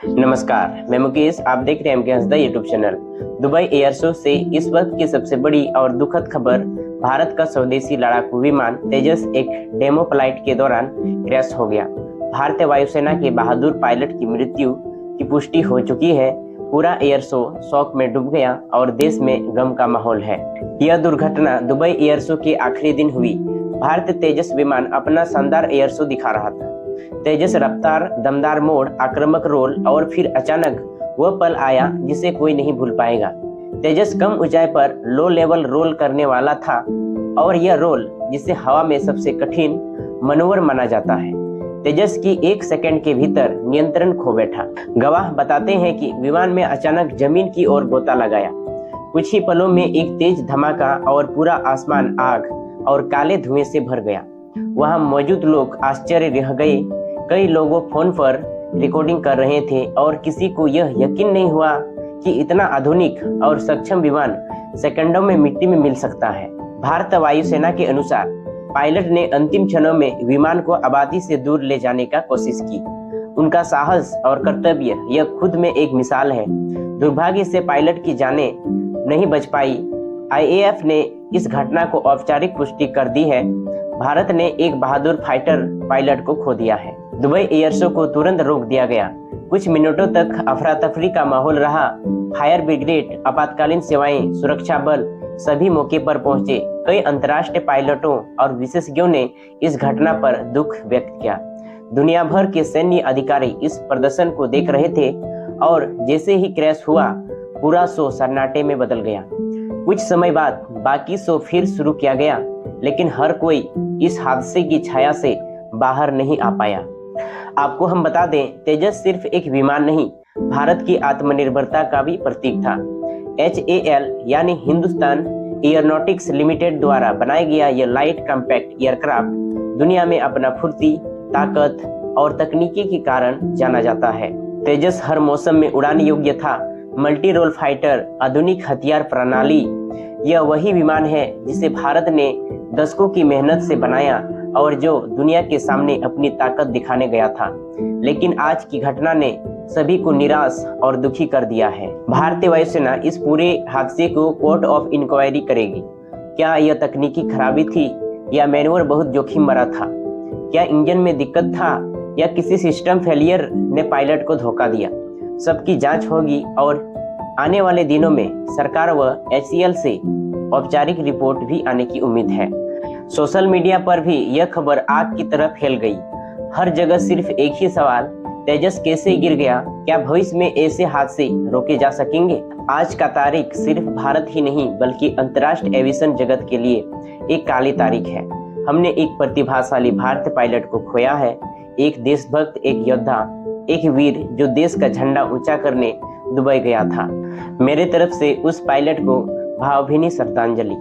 नमस्कार, मैं मुकेश। आप देख रहे हैं MK Hansda YouTube channel. Dubai air show से इस वक्त की सबसे बड़ी और दुखद खबर, भारत का स्वदेशी लड़ाकू विमान तेजस एक डेमो फ्लाइट के दौरान क्रैश हो गया। भारतीय वायुसेना के बहादुर पायलट की मृत्यु की पुष्टि हो चुकी है। पूरा एयर शो शोक में डूब गया और देश में गम का माहौल है। यह दुर्घटना दुबई एयर शो के आखिरी दिन हुई। भारतीय तेजस विमान अपना शानदार एयर शो दिखा रहा था। तेजस रफ्तार, दमदार मोड़, आक्रामक रोल और फिर अचानक वह पल आया जिसे कोई नहीं भूल पाएगा। तेजस कम ऊंचाई पर लो लेवल रोल करने वाला था और यह रोल जिसे हवा में सबसे कठिन मनोवर माना जाता है। तेजस की 1 सेकंड के भीतर नियंत्रण खो बैठा। गवाह बताते हैं कि विमान में अचानक जमीन की ओर गोता लगाया। कुछ ही पलों में एक तेज धमाका और पूरा आसमान आग और काले धुएं से भर गया। वहां मौजूद लोग आश्चर्य रह गए। कई लोगों फोन पर रिकॉर्डिंग कर रहे थे और किसी को यह यकीन नहीं हुआ कि इतना आधुनिक और सक्षम विमान सेकंडों में मिट्टी में मिल सकता है। भारतीय वायुसेना के अनुसार पायलट ने अंतिम क्षणों में विमान को आबादी से दूर ले जाने का कोशिश की। उनका साहस और कर्तव्य यह खुद में एक मिसाल है। दुर्भाग्य से पायलट की जानें नहीं बच पाई। आईएएफ ने इस घटना को औपचारिक पुष्टि कर दी है। भारत ने एक बहादुर फाइटर पायलट को खो दिया है। दुबई एयर शो को तुरंत रोक दिया गया। कुछ मिनटों तक अफरा तफरी का माहौल रहा। फायर ब्रिगेड, आपातकालीन सेवाएं, सुरक्षा बल सभी मौके पर पहुंचे। कई अंतर्राष्ट्रीय पायलटों और विशेषज्ञों ने इस घटना पर दुख व्यक्त किया। दुनिया भर के सैन्य अधिकारी इस प्रदर्शन को देख रहे थे और जैसे ही क्रैश हुआ, पूरा शो सन्नाटे में बदल गया। कुछ समय बाद बाकी शो फिर शुरू किया गया, लेकिन हर कोई इस हादसे की छाया से बाहर नहीं आ पाया। आपको हम बता दें, तेजस सिर्फ एक विमान नहीं, भारत की आत्मनिर्भरता का भी प्रतीक था। HAL यानी हिंदुस्तान एयरोनॉटिक्स लिमिटेड द्वारा बनाया गया यह लाइट कॉम्पैक्ट एयरक्राफ्ट दुनिया में अपना फुर्ती, ताकत और तकनीकी के कारण जाना जाता है। तेजस हर मौसम में उड़ान योग्य था। मल्टी रोल फाइटर, आधुनिक हथियार प्रणाली, यह वही विमान है जिसे भारत ने दशकों की मेहनत से बनाया और जो दुनिया के सामने अपनी ताकत दिखाने गया था। लेकिन आज की घटना ने सभी को निराश और दुखी कर दिया है। भारतीय वायुसेना इस पूरे हादसे को कोर्ट ऑफ इंक्वायरी करेगी। क्या यह तकनीकी खराबी थी या मैन्यूवर बहुत जोखिम भरा था? क्या इंजन में दिक्कत था या किसी सिस्टम फेलियर ने पायलट को धोखा दिया? सबकी जांच होगी और आने वाले दिनों में सरकार व HCL से औपचारिक रिपोर्ट भी आने की उम्मीद है। सोशल मीडिया पर भी यह खबर आग की तरह फैल गई। हर जगह सिर्फ एक ही सवाल, तेजस कैसे गिर गया? क्या भविष्य में ऐसे हादसे रोके जा सकेंगे? आज का तारीख सिर्फ भारत ही नहीं बल्कि अंतर्राष्ट्रीय एविएशन जगत के लिए एक काली तारीख है। हमने एक प्रतिभाशाली भारतीय पायलट को खोया है, एक देशभक्त, एक योद्धा, एक वीर जो देश का झंडा ऊंचा करने दुबई गया था। मेरे तरफ से उस पायलट को भावभीनी श्रद्धांजलि।